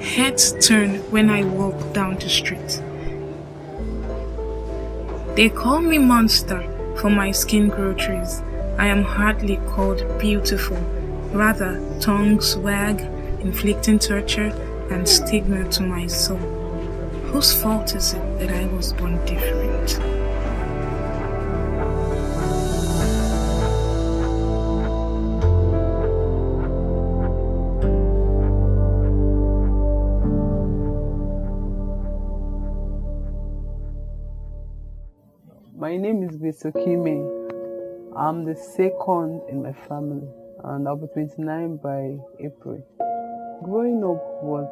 Heads turn when I walk down the street. They call me monster for my skin groceries. I am hardly called beautiful. Rather, tongues wag, inflicting torture and stigma to my soul. Whose fault is it that I was born different? My name is Okhimhe. I'm the second in my family, and I'll be 29 by April. Growing up was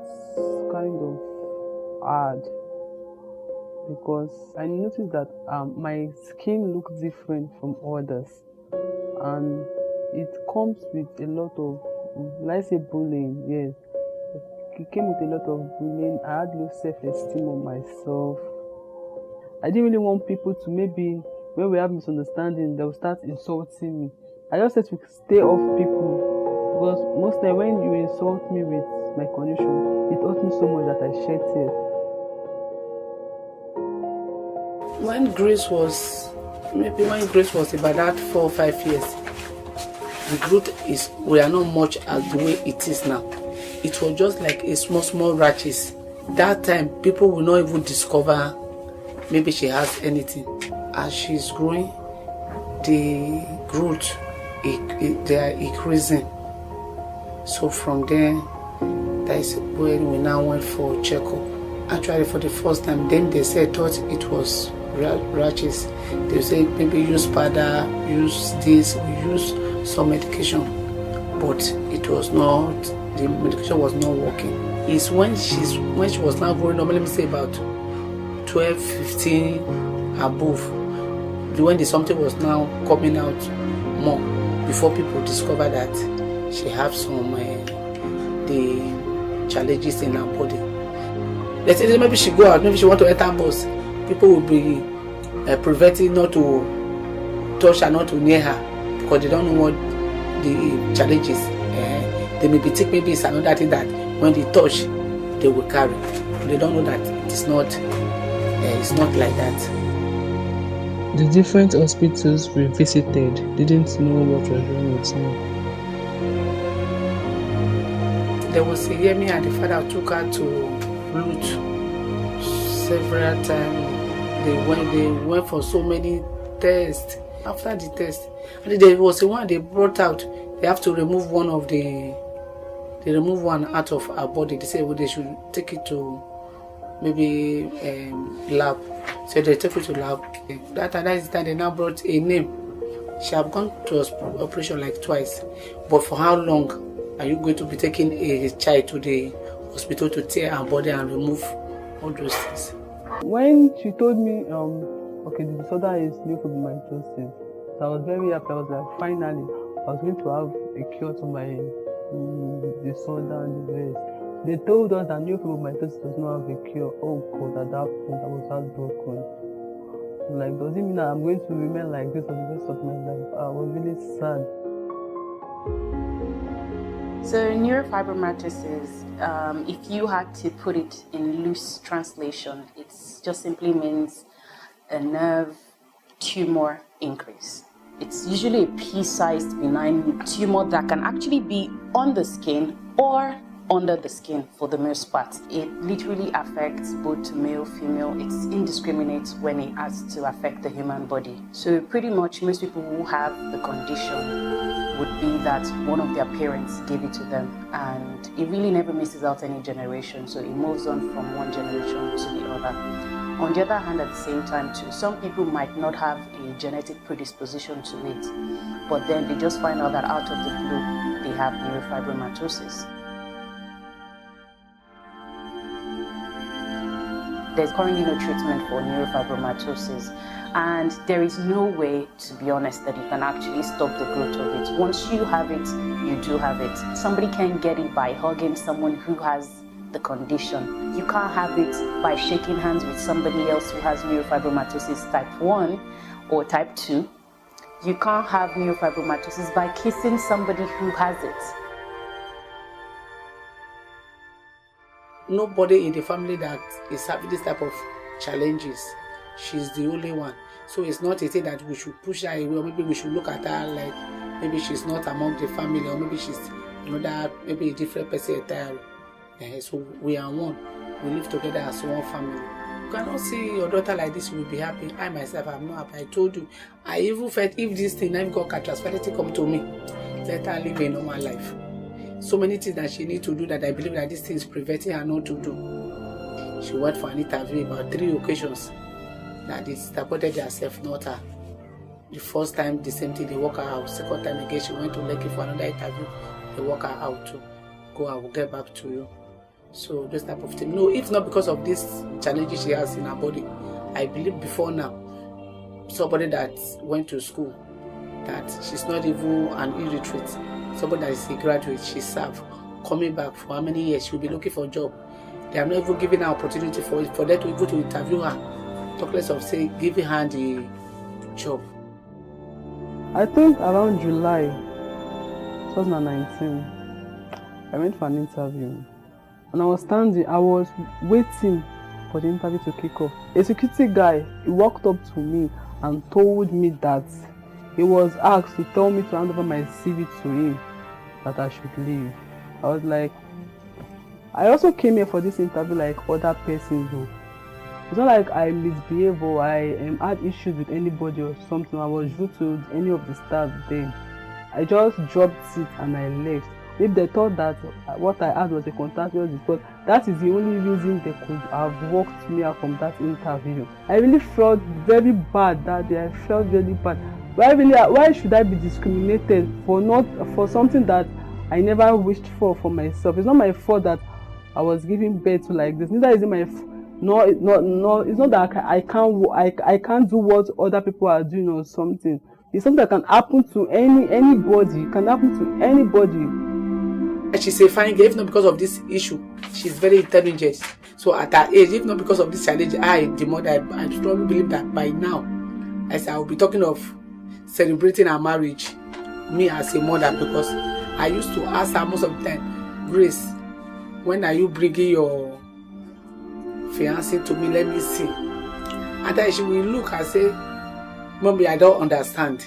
kind of hard because I noticed that my skin looks different from others, and it comes with a lot of, let's say, bullying. Yes, it came with a lot of bullying. I had low self-esteem on myself. I didn't really want people to, maybe when we have misunderstanding, they will start insulting me. I just said to stay off people, because most time when you insult me with my condition, it hurt me so much that I shed tears. When Grace was about that 4 or 5 years, the growth we are not much as the way it is now. It was just like a small ratches. That time people will not even discover maybe she has anything. As she's growing, the growth they are increasing. So from there, that is when we now went for checkup. Actually, for the first time, then they thought it was rashes. They said maybe use powder, use this, use some medication, but it was not. The medication was not working. It's when she was now growing up. Let me say about 12, 15 above, when something was now coming out more, before people discover that she have some the challenges in her body. Let's say maybe she go out, maybe she want to enter bus, people will be preventing not to touch her, not to near her, because they don't know what the challenges. They maybe think maybe it's another thing that when they touch, they will carry. They don't know that it's not like that. The different hospitals we visited didn't know what was wrong with me. There was a year me and the father took her to Root several times. They went for so many tests. After the test, and there was the one they brought out. They have to remove one out of her body. They said they should take it to maybe lab. So they took it to lab. That is that they now brought a name. She have gone to operation like twice. But for how long are you going to be taking a child to the hospital to tear her body and remove all those things? When she told me, okay, the disorder is neurofibromatosis, so I was very happy. I was like, finally, I was going to have a cure to my disorder and the rest. They told us that neurofibromatosis does not have a cure. Oh God, at that point I was heartbroken. Like, does it mean that I'm going to remain like this for the rest of my life? I was really sad. So neurofibromatosis, if you had to put it in loose translation, it just simply means a nerve tumor increase. It's usually a pea-sized benign tumor that can actually be on the skin or under the skin for the most part. It literally affects both male, female. It's indiscriminate when it has to affect the human body. So pretty much most people who have the condition would be that one of their parents gave it to them, and it really never misses out any generation. So it moves on from one generation to the other. On the other hand, at the same time too, some people might not have a genetic predisposition to it, but then they just find out that out of the blue they have neurofibromatosis. There's currently no treatment for neurofibromatosis, and there is no way, to be honest, that you can actually stop the growth of it. Once you have it, you do have it. Somebody can get it by hugging someone who has the condition. You can't have it by shaking hands with somebody else who has neurofibromatosis type 1 or type 2. You can't have neurofibromatosis by kissing somebody who has it. nobody in the family that is having this type of challenges. She's the only one. So it's not a thing that we should push her away, or maybe we should look at her like maybe she's not among the family, or maybe she's another, maybe a different person entirely. So we are one. We live together as one family. You cannot see your daughter like this, you will be happy. I myself, I'm not happy. I told you. I even felt if this thing, if God can transfer it, come to me, let her live a normal life. So many things that she needs to do that I believe that this thing is preventing her not to do. She went for an interview about 3 occasions that they supported herself, not her. The first time, the same thing, they walk her out. Second time again, she went to Lekki for another interview. They walk her out too. Go, I will get back to you. So this type of thing. No, if not because of this challenges she has in her body, I believe before now, somebody that went to school, that she's not even an illiterate, somebody that is a graduate, she served, coming back for how many years, she'll be looking for a job. They are not even giving her opportunity for them to even to interview her. Talk less of say giving her the job. I think around July 2019, I went for an interview. And I was waiting for the interview to kick off. A security guy, he walked up to me and told me that he was asked to tell me to hand over my CV to him, that I should leave. I was like, I also came here for this interview like other persons though. It's not like I misbehave or I had issues with anybody or something. I was rude to any of the staff then. I just dropped it and I left. If they thought that what I had was a contagious disease, that is the only reason they could have walked me out from that interview. I really felt very bad that day. I felt very bad. Why should I be discriminated for something that I never wished for myself? It's not my fault that I was giving birth to like this. Neither is it my no. It's not that I can't do what other people are doing or something. It's something that can happen to anybody. It can happen to anybody. She's a fine girl, if not because of this issue. She's very intelligent. So at her age, if not because of this challenge, the mother, I strongly believe that by now, as I will be talking of celebrating our marriage, me as a mother, because I used to ask her most of the time, Grace, when are you bringing your fiancé to me? Let me see. And then she will look and say, Mommy, I don't understand.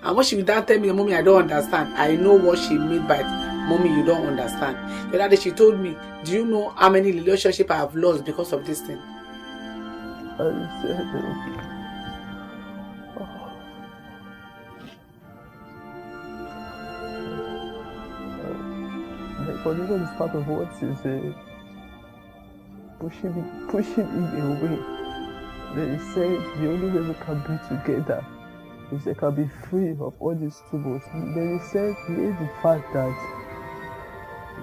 And when she will tell me, Mommy, I don't understand, I know what she meant by Mommy, you don't understand. The other day she told me, do you know how many relationships I have lost because of this thing? The condition is part of what is pushing it away. They said the only way we can be together is they can be free of all these troubles. Then he said, the fact that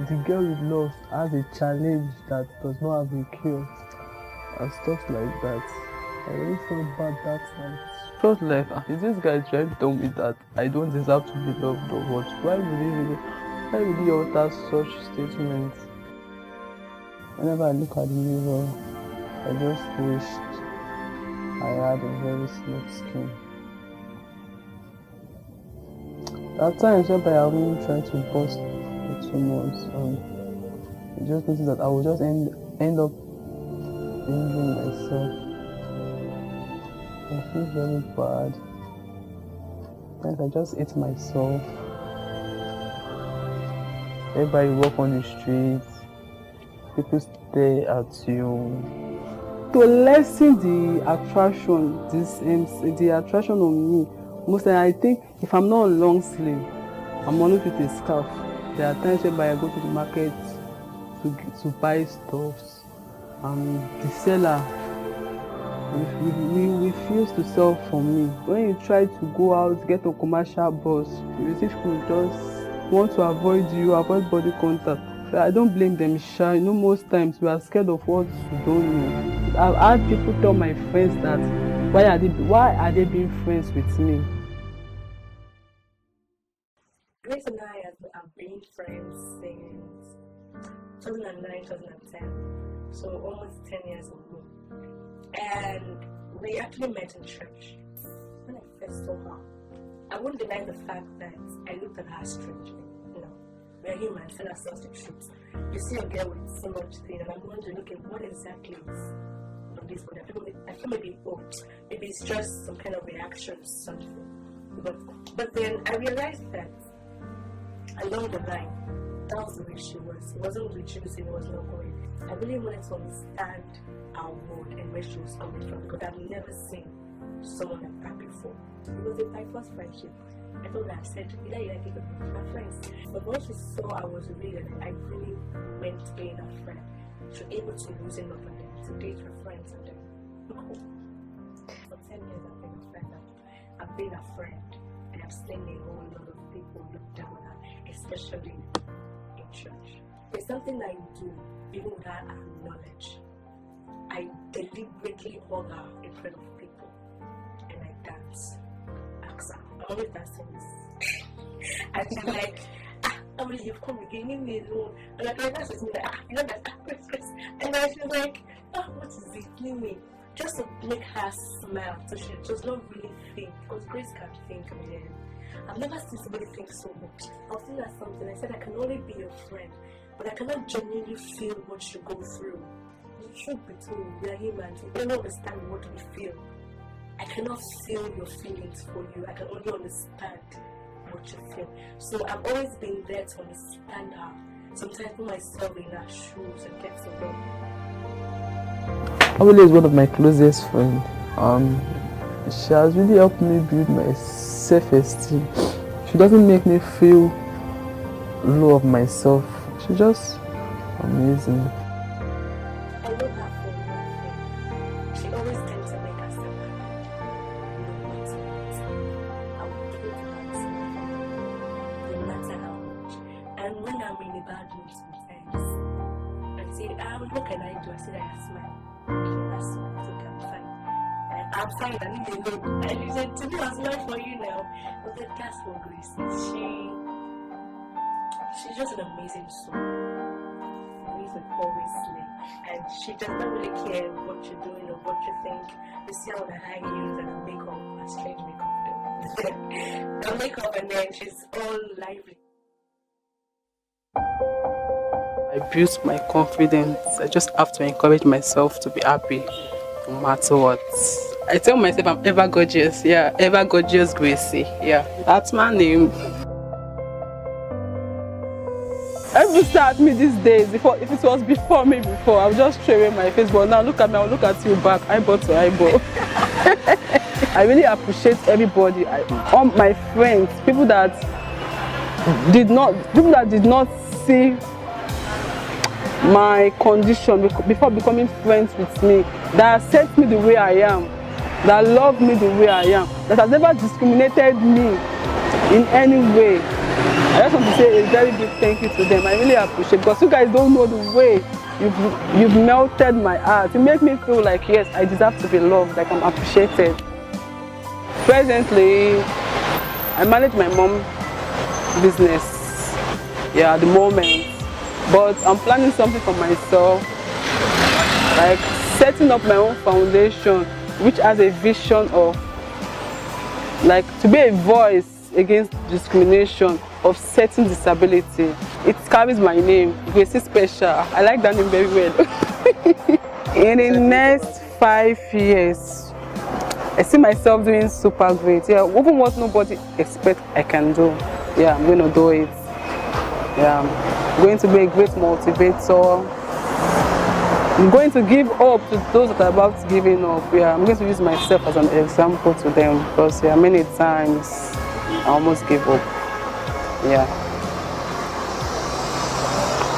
the girl we lost has a challenge that does not have a cure and stuff like that. I really felt bad that night. Felt like, is this guy trying to tell me that I don't deserve to be loved or what? Why would he utter such statements? Whenever I look at the mirror, I just wished I had a very smooth skin. At times whereby I was trying to bust for 2 months, I just noticed that I would just end up injuring myself. I feel very bad. And I just hate myself. Everybody walk on the streets, people stare at you. To lessen the attraction, the attraction on me, most of the time I think if I'm not on long sleeve, I'm always with a scarf. There are times whereby I go to the market to buy stuff, and the seller refuse to sell for me. When you try to go out, get a commercial bus, you see people just want to avoid body contact. So I don't blame them, sha. You know, most times we are scared of what we don't know. I've had people tell my friends that why are they being friends with me? Grace and I have been friends since 2009, 2010, so almost 10 years ago. And we actually met in church. When I first saw her, I won't deny the fact that I looked at her strangely. we're humans, tell ourselves the truth. You see a girl with so much thing, and I'm wondering, okay, what exactly is on this body? I feel maybe, maybe it's just some kind of reaction to something. But then I realized that along the line, that was the way she was. It wasn't reducing, it was not going. I really wanted to understand our mood and where she was coming from, because I've never seen someone like that before. It was my first friendship. I told her, I said, either you like it or not, my friends. But once she saw I was real, I really went being a friend. She was able to loosen up and then to date her friends and then for 10 years I've been a friend. I've been a friend, and I've seen a whole lot of people look down on her, especially in church. There's something I do, even without her knowledge. I deliberately hug her in front of people, and I dance. Ask her. I'm always dancing this. And she's like, Emily, you've come again, leave me alone. And like, that's with me, like, you know that, and then she's like, what is it? Leave me. Just to make her smile, so she does not really think, because Grace can think, man. I've never seen somebody think so much. I was thinking at something, I said, I can only be your friend, but I cannot genuinely feel what you go through. The truth between we are humans, we don't understand what we feel. I cannot feel your feelings for you. I can only understand what you feel. So I've always been there to understand her. Sometimes put myself in her shoes and get to know. Emily is one of my closest friends. She has really helped me build my self-esteem. She doesn't make me feel low of myself. She's just amazing. I love her for one thing. She always tends to make herself happy. No matter what. I will give her no matter how much. And when I'm in a bad mood sometimes, I say, what can I do? I say that I smile. I smile. It's okay, I'm fine. And I'm fine, I need a look. And she said, to me, I'll smile for you now. But then that's what Grace is. She's just an amazing soul. Grace would always slay. And she does not really care what you're doing or what you think. You see her with the high heels and her makeup, her strange makeup though. Her makeup, and then she's all lively. I built my confidence. I just have to encourage myself to be happy no matter what. I tell myself I'm ever gorgeous. Yeah, ever gorgeous Gracie. Yeah, that's my name. Every start me these days, if it was before me I would just throw away my face, but now look at me, I'll look at you back, eyeball to eyeball. I really appreciate everybody, all my friends, people that did not see my condition before becoming friends with me, that accept me the way I am, that love me the way I am, that has never discriminated me in any way. I just want to say a very big thank you to them. I really appreciate it, because you guys don't know the way you've melted my heart. You make me feel like, yes, I deserve to be loved, like I'm appreciated. Presently, I manage my mom's business, at the moment. But I'm planning something for myself, like setting up my own foundation, which has a vision of, like, to be a voice against discrimination of certain disability. It carries my name, Gracie Special. I like that name very well. In the next 5 years, I see myself doing super great. Even what nobody expects I can do. I'm going to do it. I'm going to be a great motivator. I'm going to give up to those that are about to give up. I'm going to use myself as an example to them, because many times I almost give up.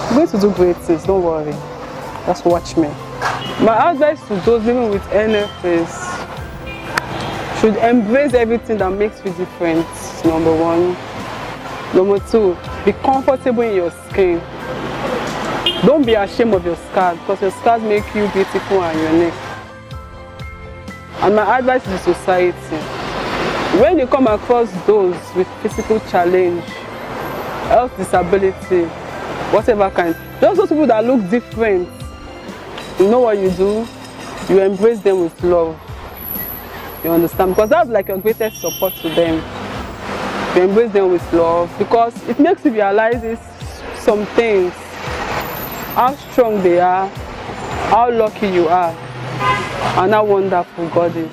I'm going to do great things, don't worry. Just watch me. My advice to those living with NFS should embrace everything that makes you different, number one. Number two, be comfortable in your skin. Don't be ashamed of your scars, because your scars make you beautiful and unique. And my advice to the society, when you come across those with physical challenge, health disability, whatever kind, just those people that look different, you know what you do? You embrace them with love. You understand? Because that's like your greatest support to them. You embrace them with love, because it makes you realize some things, how strong they are, how lucky you are, and how wonderful God is.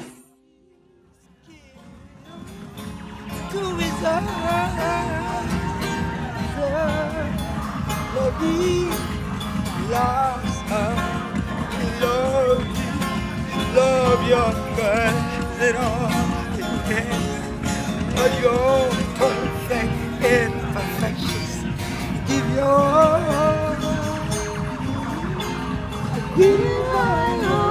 Love your guts and all you can. Your perfect imperfections. Give your all. Give your all.